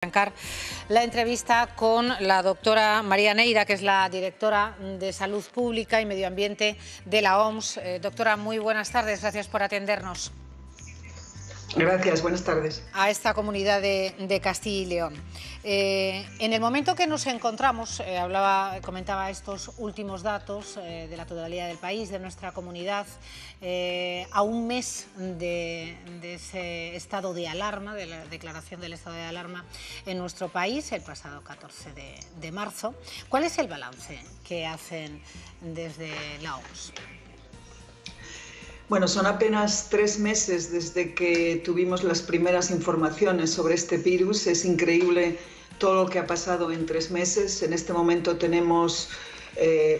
Arrancar la entrevista con la doctora María Neira, que es la directora de Salud Pública y Medio Ambiente de la OMS. Doctora, muy buenas tardes, gracias por atendernos. Gracias, buenas tardes. A esta comunidad de Castilla y León. En el momento que nos encontramos, comentaba estos últimos datos de la totalidad del país, de nuestra comunidad, a un mes de ese estado de alarma, de la declaración del estado de alarma en nuestro país, el pasado 14 de marzo. ¿Cuál es el balance que hacen desde la OMS? Bueno, son apenas 3 meses desde que tuvimos las primeras informaciones sobre este virus. Es increíble todo lo que ha pasado en 3 meses. En este momento tenemos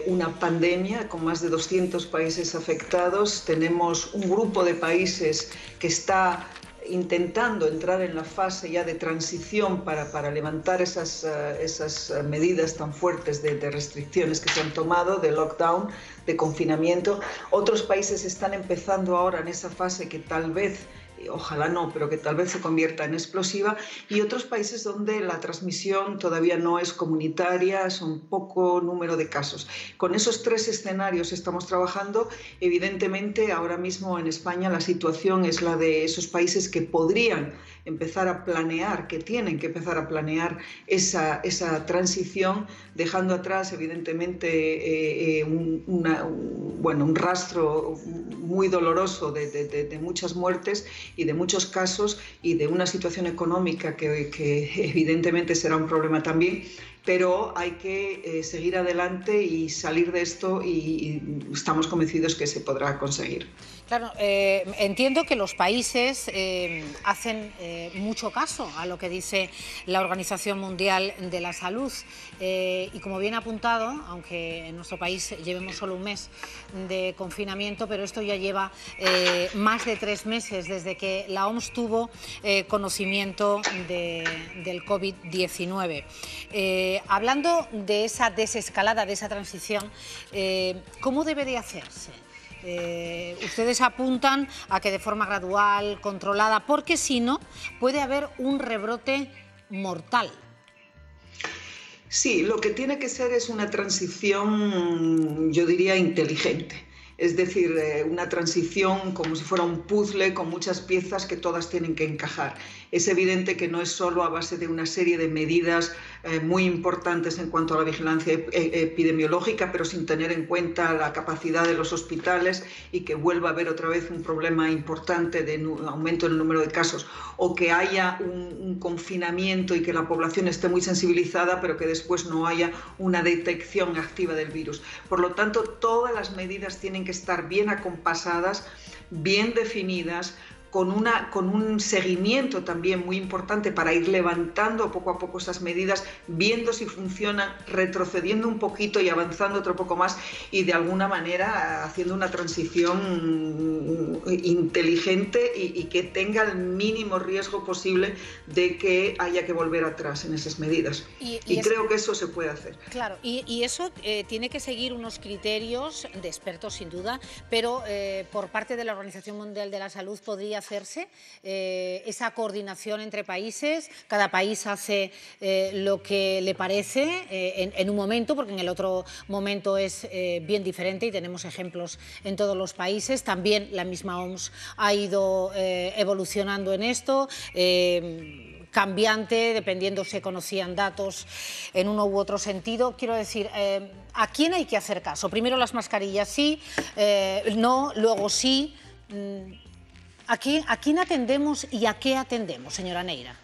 una pandemia con más de 200 países afectados. Tenemos un grupo de países que está intentando entrar en la fase ya de transición para levantar esas medidas tan fuertes de restricciones que se han tomado, de lockdown, de confinamiento. Otros países están empezando ahora en esa fase que tal vez, ojalá no, pero que tal vez se convierta en explosiva, y otros países donde la transmisión todavía no es comunitaria, son poco número de casos. Con esos 3 escenarios estamos trabajando. Evidentemente, ahora mismo en España la situación es la de esos países que podrían empezar a planear, que tienen que empezar a planear esa transición, dejando atrás, evidentemente, un rastro muy doloroso de muchas muertes y de muchos casos y de una situación económica que evidentemente será un problema también, pero hay que seguir adelante y salir de esto, y estamos convencidos que se podrá conseguir. Claro, entiendo que los países hacen mucho caso a lo que dice la Organización Mundial de la Salud y, como bien ha apuntado, aunque en nuestro país llevemos solo un mes de confinamiento, pero esto ya lleva más de 3 meses desde que la OMS tuvo conocimiento del COVID-19. Hablando de esa desescalada, de esa transición, ¿cómo debe de hacerse? Ustedes apuntan a que de forma gradual, controlada, porque si no, puede haber un rebrote mortal. Sí, lo que tiene que ser es una transición, yo diría, inteligente. Es decir, una transición como si fuera un puzzle con muchas piezas que todas tienen que encajar. Es evidente que no es solo a base de una serie de medidas muy importantes en cuanto a la vigilancia epidemiológica, pero sin tener en cuenta la capacidad de los hospitales y que vuelva a haber otra vez un problema importante de aumento en el número de casos, o que haya un confinamiento y que la población esté muy sensibilizada, pero que después no haya una detección activa del virus. Por lo tanto, todas las medidas tienen que estar bien acompasadas, bien definidas, con un seguimiento también muy importante para ir levantando poco a poco esas medidas, viendo si funcionan, retrocediendo un poquito y avanzando otro poco más, y de alguna manera haciendo una transición inteligente y que tenga el mínimo riesgo posible de que haya que volver atrás en esas medidas. Y creo que eso se puede hacer. Claro, y eso tiene que seguir unos criterios de expertos, sin duda, pero por parte de la Organización Mundial de la Salud podría hacerse esa coordinación entre países. Cada país hace lo que le parece en un momento, porque en el otro momento es bien diferente, y tenemos ejemplos en todos los países. También la misma OMS ha ido evolucionando en esto, cambiante, dependiendo si conocían datos en uno u otro sentido. Quiero decir, ¿a quién hay que hacer caso? Primero las mascarillas sí, no, luego sí. ¿A quién atendemos y a qué atendemos, señora Neira?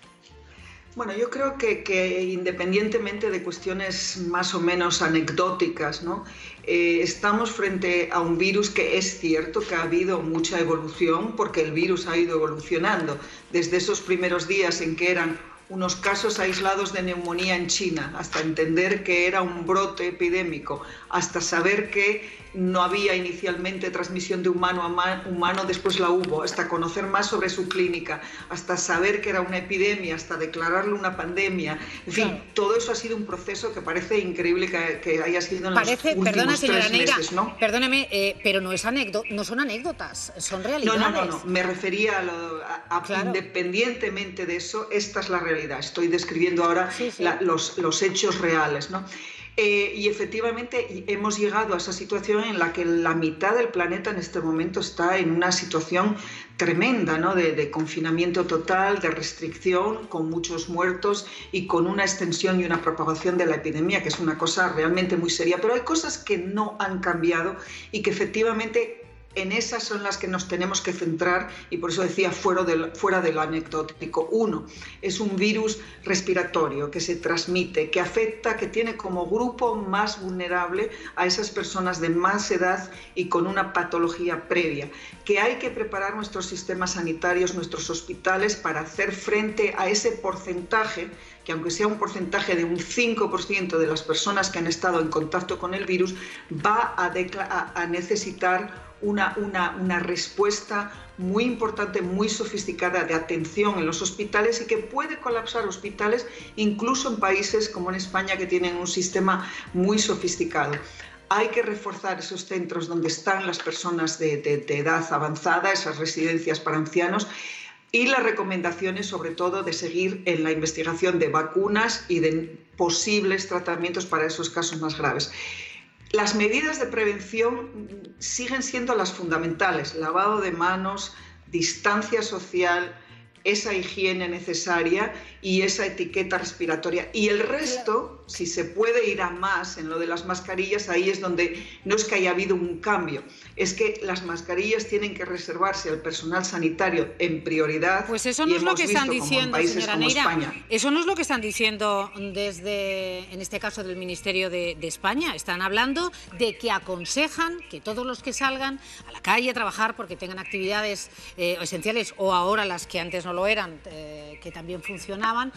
Bueno, yo creo que independientemente de cuestiones más o menos anecdóticas, ¿no? Estamos frente a un virus que es cierto que ha habido mucha evolución, porque el virus ha ido evolucionando desde esos primeros días en que eran unos casos aislados de neumonía en China, hasta entender que era un brote epidémico, hasta saber que no había inicialmente transmisión de humano a humano, después la hubo, hasta conocer más sobre su clínica, hasta saber que era una epidemia, hasta declararle una pandemia. En fin, claro, todo eso ha sido un proceso que parece increíble que haya sido en los últimos 3 meses, ¿no? Perdóneme, pero no son anécdotas, son realidades. No, me refería claro, independientemente de eso, esta es la realidad. realidad. Estoy describiendo ahora sí, sí. los hechos reales, ¿no? Y efectivamente hemos llegado a esa situación en la que la mitad del planeta en este momento está en una situación tremenda, ¿no? de confinamiento total, de restricción, con muchos muertos y con una extensión y una propagación de la epidemia, que es una cosa realmente muy seria. Pero hay cosas que no han cambiado y que efectivamente en esas son las que nos tenemos que centrar, y por eso decía fuera del anecdótico. Uno, es un virus respiratorio que se transmite, que afecta, que tiene como grupo más vulnerable a esas personas de más edad y con una patología previa, que hay que preparar nuestros sistemas sanitarios, nuestros hospitales para hacer frente a ese porcentaje, que aunque sea un porcentaje de un 5% de las personas que han estado en contacto con el virus, va a necesitar una respuesta muy importante, muy sofisticada de atención en los hospitales, y que puede colapsar hospitales incluso en países como en España, que tienen un sistema muy sofisticado. Hay que reforzar esos centros donde están las personas de edad avanzada, esas residencias para ancianos, y las recomendaciones sobre todo de seguir en la investigación de vacunas y de posibles tratamientos para esos casos más graves. Las medidas de prevención siguen siendo las fundamentales: lavado de manos, distancia social, esa higiene necesaria y esa etiqueta respiratoria. Y el resto, si se puede ir a más en lo de las mascarillas, ahí es donde no es que haya habido un cambio, es que las mascarillas tienen que reservarse al personal sanitario en prioridad. Pues eso no es lo que están diciendo, señora Neira. Eso no es lo que están diciendo desde, en este caso, del Ministerio de España. Están hablando de que aconsejan que todos los que salgan a la calle a trabajar porque tengan actividades esenciales, o ahora las que antes no lo eran, que también funcionaban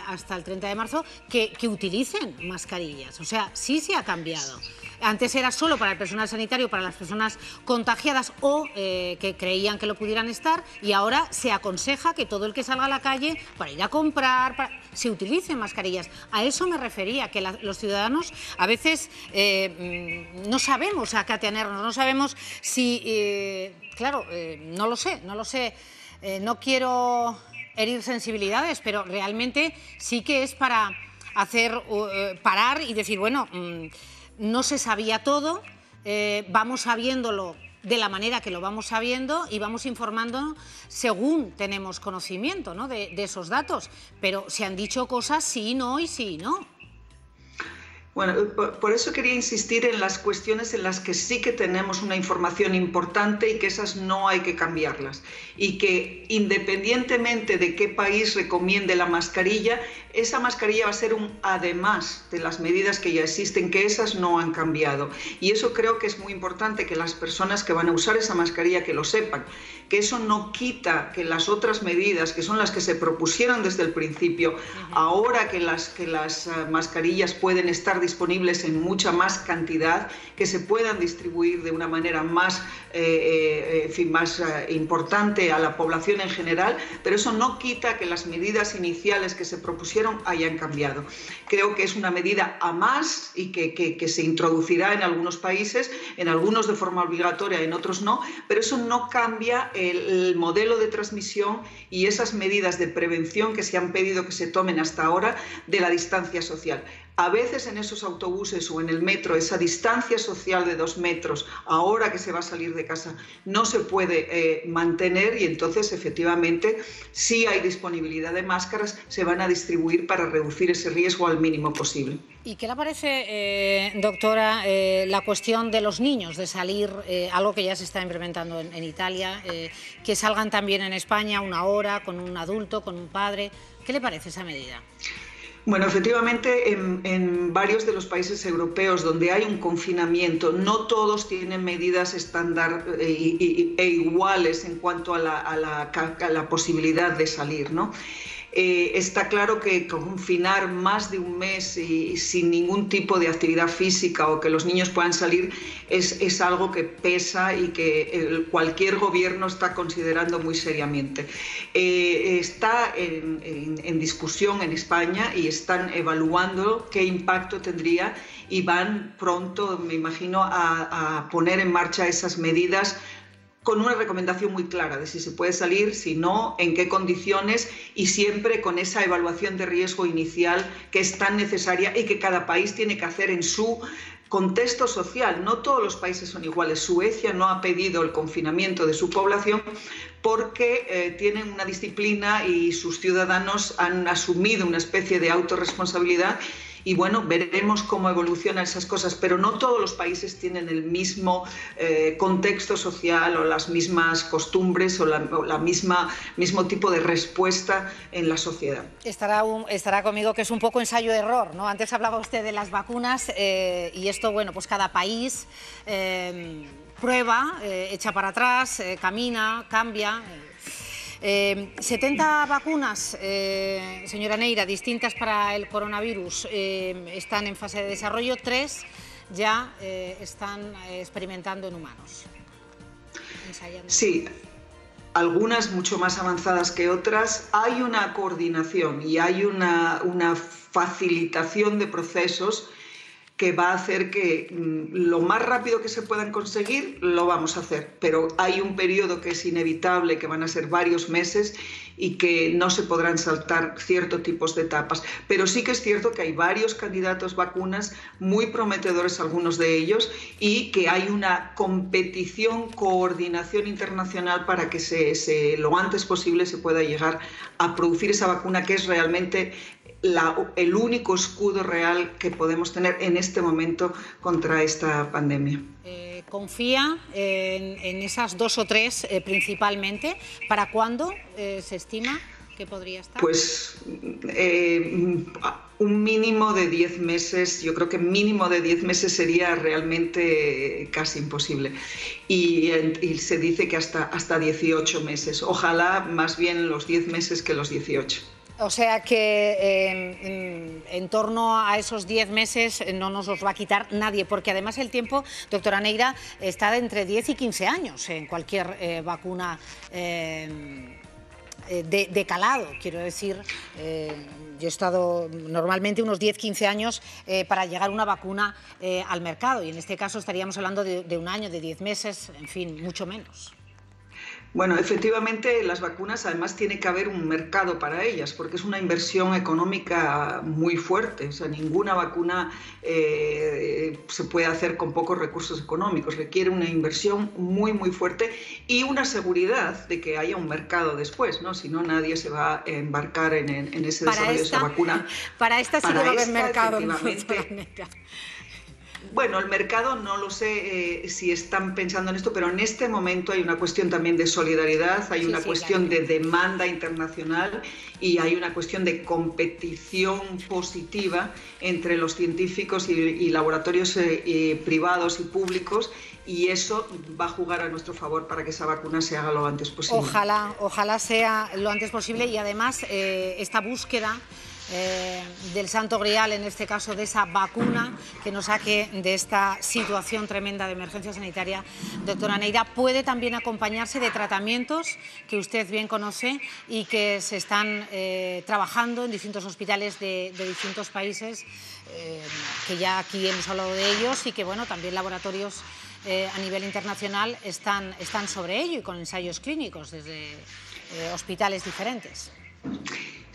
hasta el 30 de marzo, que utilicen mascarillas. O sea, sí se ha cambiado. Antes era solo para el personal sanitario, para las personas contagiadas o que creían que lo pudieran estar, y ahora se aconseja que todo el que salga a la calle para ir a comprar, se utilicen mascarillas. A eso me refería, que los ciudadanos a veces no sabemos a qué atenernos, no sabemos si... claro, no lo sé. No quiero herir sensibilidades, pero realmente sí que es para hacer parar y decir, bueno, no se sabía todo, vamos sabiéndolo de la manera que lo vamos sabiendo y vamos informando según tenemos conocimiento, ¿no?, de esos datos. Pero se han dicho cosas sí, no y sí, no. Bueno, por eso quería insistir en las cuestiones en las que sí que tenemos una información importante y que esas no hay que cambiarlas. Y que independientemente de qué país recomiende la mascarilla, esa mascarilla va a ser un además de las medidas que ya existen, que esas no han cambiado. Y eso creo que es muy importante, que las personas que van a usar esa mascarilla que lo sepan, que eso no quita que las otras medidas, que son las que se propusieron desde el principio, ahora que las mascarillas pueden estar disponibles en mucha más cantidad, que se puedan distribuir de una manera más, más importante a la población en general, pero eso no quita que las medidas iniciales que se propusieron hayan cambiado. Creo que es una medida a más y que se introducirá en algunos países, en algunos de forma obligatoria, en otros no, pero eso no cambia el modelo de transmisión y esas medidas de prevención que se han pedido que se tomen hasta ahora de la distancia social. A veces en esos autobuses o en el metro esa distancia social de 2 metros, ahora que se va a salir de casa, no se puede mantener, y entonces efectivamente, si hay disponibilidad de máscaras, se van a distribuir para reducir ese riesgo al mínimo posible. ¿Y qué le parece, doctora, la cuestión de los niños, de salir, algo que ya se está implementando en Italia, que salgan también en España 1 hora con un adulto, con un padre? ¿Qué le parece esa medida? Bueno, efectivamente, en varios de los países europeos donde hay un confinamiento, no todos tienen medidas estándar e iguales en cuanto a la posibilidad de salir, ¿no? Está claro que confinar más de un mes y sin ningún tipo de actividad física o que los niños puedan salir es algo que pesa y que cualquier gobierno está considerando muy seriamente. Está en discusión en España y están evaluando qué impacto tendría, y van pronto, me imagino, a poner en marcha esas medidas con una recomendación muy clara de si se puede salir, si no, en qué condiciones y siempre con esa evaluación de riesgo inicial que es tan necesaria y que cada país tiene que hacer en su contexto social. No todos los países son iguales. Suecia no ha pedido el confinamiento de su población porque tienen una disciplina y sus ciudadanos han asumido una especie de autorresponsabilidad. Y bueno, veremos cómo evolucionan esas cosas, pero no todos los países tienen el mismo contexto social o las mismas costumbres o la mismo tipo de respuesta en la sociedad. Estará conmigo que es un poco ensayo-error, ¿no? Antes hablaba usted de las vacunas y esto, bueno, pues cada país prueba, echa para atrás, camina, cambia. 70 vacunas, señora Neira, distintas para el coronavirus, están en fase de desarrollo, 3 ya están experimentando en humanos. Sí, algunas mucho más avanzadas que otras. Hay una coordinación y hay una facilitación de procesos que va a hacer que lo más rápido que se puedan conseguir lo vamos a hacer, pero hay un periodo que es inevitable, que van a ser varios meses y que no se podrán saltar ciertos tipos de etapas. Pero sí que es cierto que hay varios candidatos vacunas muy prometedores, algunos de ellos, y que hay una competición, coordinación internacional para que lo antes posible se pueda llegar a producir esa vacuna que es realmente el único escudo real que podemos tener en este momento contra esta pandemia. ¿Confía en esas 2 o 3 principalmente? ¿Para cuándo se estima que podría estar? Pues un mínimo de 10 meses, yo creo que mínimo de 10 meses sería realmente casi imposible. Y se dice que hasta 18 meses. Ojalá más bien los 10 meses que los 18. O sea que en torno a esos 10 meses no nos los va a quitar nadie, porque además el tiempo, doctora Neira, está de entre 10 y 15 años en cualquier vacuna de calado. Quiero decir, yo he estado normalmente unos 10-15 años para llegar una vacuna al mercado y en este caso estaríamos hablando de un año, de 10 meses, en fin, mucho menos. Bueno, efectivamente las vacunas además tiene que haber un mercado para ellas porque es una inversión económica muy fuerte. O sea, ninguna vacuna se puede hacer con pocos recursos económicos. Requiere una inversión muy, muy fuerte y una seguridad de que haya un mercado después, ¿no? Si no, nadie se va a embarcar en ese desarrollo de esa vacuna. Para esta sí que va a haber mercado. Bueno, el mercado no lo sé si están pensando en esto, pero en este momento hay una cuestión también de solidaridad, hay una cuestión de demanda internacional y hay una cuestión de competición positiva entre los científicos y laboratorios privados y públicos, y eso va a jugar a nuestro favor para que esa vacuna se haga lo antes posible. Ojalá sea lo antes posible y además esta búsqueda del santo grial, en este caso de esa vacuna que nos saque de esta situación tremenda de emergencia sanitaria, doctora Neira, puede también acompañarse de tratamientos que usted bien conoce y que se están trabajando en distintos hospitales de distintos países, que ya aquí hemos hablado de ellos y que bueno, también laboratorios a nivel internacional están sobre ello y con ensayos clínicos desde hospitales diferentes.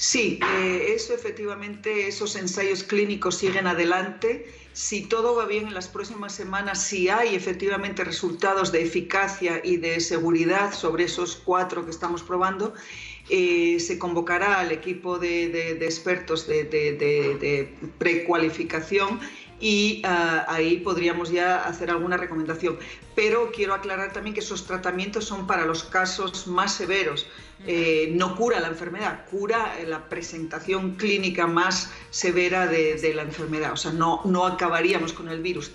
Sí, eso efectivamente, esos ensayos clínicos siguen adelante. Si todo va bien en las próximas semanas, si hay efectivamente resultados de eficacia y de seguridad sobre esos 4 que estamos probando, se convocará al equipo de expertos de precualificación y ahí podríamos ya hacer alguna recomendación. Pero quiero aclarar también que esos tratamientos son para los casos más severos. No cura la enfermedad, cura la presentación clínica más severa de la enfermedad. O sea, no acabaríamos con el virus,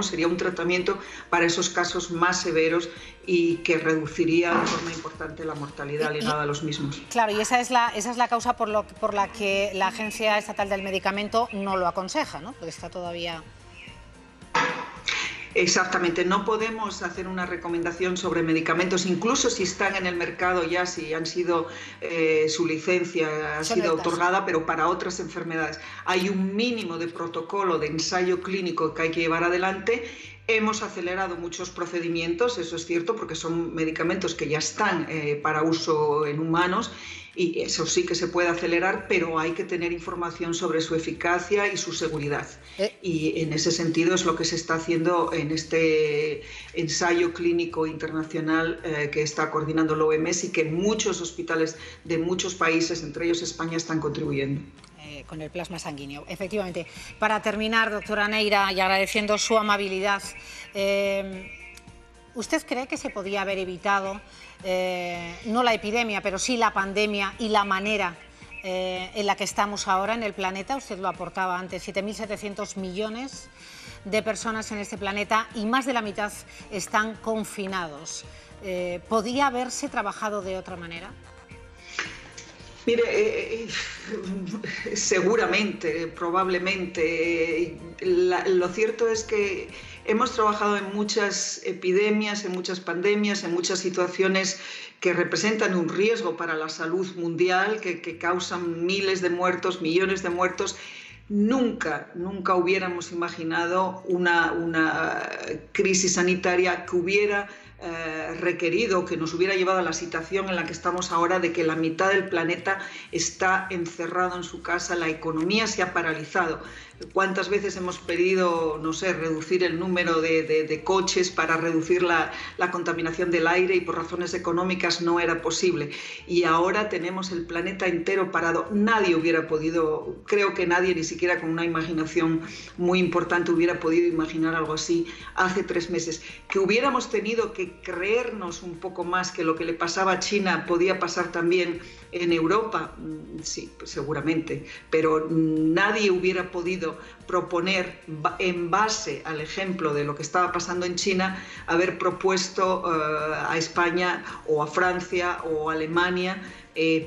sería un tratamiento para esos casos más severos y que reduciría de forma importante la mortalidad ligada a los mismos. Claro, y esa es la causa por la que la Agencia Estatal del Medicamento no lo aconseja, ¿no? Porque está todavía... Exactamente, no podemos hacer una recomendación sobre medicamentos, incluso si están en el mercado ya, si han sido, su licencia ha sido otorgada, pero para otras enfermedades. Hay un mínimo de protocolo de ensayo clínico que hay que llevar adelante Hemos acelerado muchos procedimientos, eso es cierto, porque son medicamentos que ya están para uso en humanos y eso sí que se puede acelerar, pero hay que tener información sobre su eficacia y su seguridad. Y en ese sentido es lo que se está haciendo en este ensayo clínico internacional que está coordinando la OMS y que muchos hospitales de muchos países, entre ellos España, están contribuyendo. Con el plasma sanguíneo, efectivamente. Para terminar, doctora Neira, y agradeciendo su amabilidad, ¿usted cree que se podía haber evitado, no la epidemia, pero sí la pandemia y la manera en la que estamos ahora en el planeta? Usted lo aportaba antes, 7.700 millones de personas en este planeta y más de la mitad están confinados. ¿Podía haberse trabajado de otra manera? Mire, seguramente, probablemente. Lo cierto es que hemos trabajado en muchas epidemias, en muchas pandemias, en muchas situaciones que representan un riesgo para la salud mundial, que causan miles de muertos, millones de muertos. Nunca hubiéramos imaginado una crisis sanitaria que hubiera requerido, que nos hubiera llevado a la situación en la que estamos ahora, de que la mitad del planeta está encerrado en su casa, la economía se ha paralizado. ¿Cuántas veces hemos pedido, no sé, reducir el número de coches para reducir la contaminación del aire y por razones económicas no era posible? Y ahora tenemos el planeta entero parado. Nadie hubiera podido, creo que nadie, ni siquiera con una imaginación muy importante, hubiera podido imaginar algo así hace 3 meses. Que hubiéramos tenido que creernos un poco más que lo que le pasaba a China podía pasar también en Europa, sí, seguramente, pero nadie hubiera podido proponer, en base al ejemplo de lo que estaba pasando en China, haber propuesto a España o a Francia o a Alemania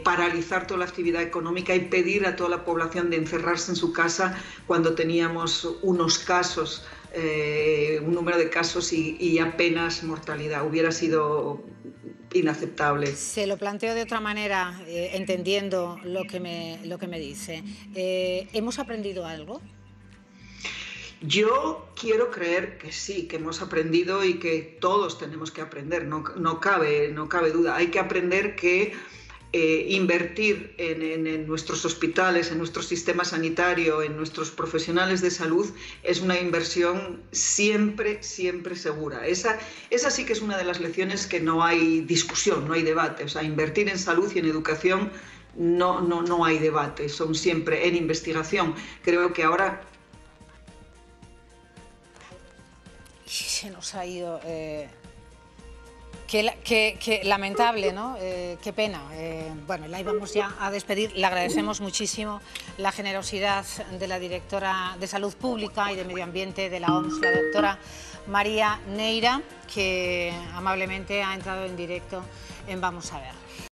paralizar toda la actividad económica y pedir a toda la población de encerrarse en su casa cuando teníamos unos casos, un número de casos y apenas mortalidad. Hubiera sido inaceptable. Se lo planteo de otra manera, entendiendo lo que me dice. ¿Hemos aprendido algo? Yo quiero creer que sí, que hemos aprendido y que todos tenemos que aprender, no cabe duda. Hay que aprender que invertir en nuestros hospitales, en nuestro sistema sanitario, en nuestros profesionales de salud es una inversión siempre segura. Esa sí que es una de las lecciones que no hay discusión, no hay debate. O sea, invertir en salud y en educación no hay debate, son siempre en investigación. Creo que ahora se nos ha ido. Qué lamentable, ¿no? Qué pena. Bueno, la íbamos ya a despedir. Le agradecemos muchísimo la generosidad de la directora de Salud Pública y de Medio Ambiente de la OMS, la doctora María Neira, que amablemente ha entrado en directo en Vamos a Ver.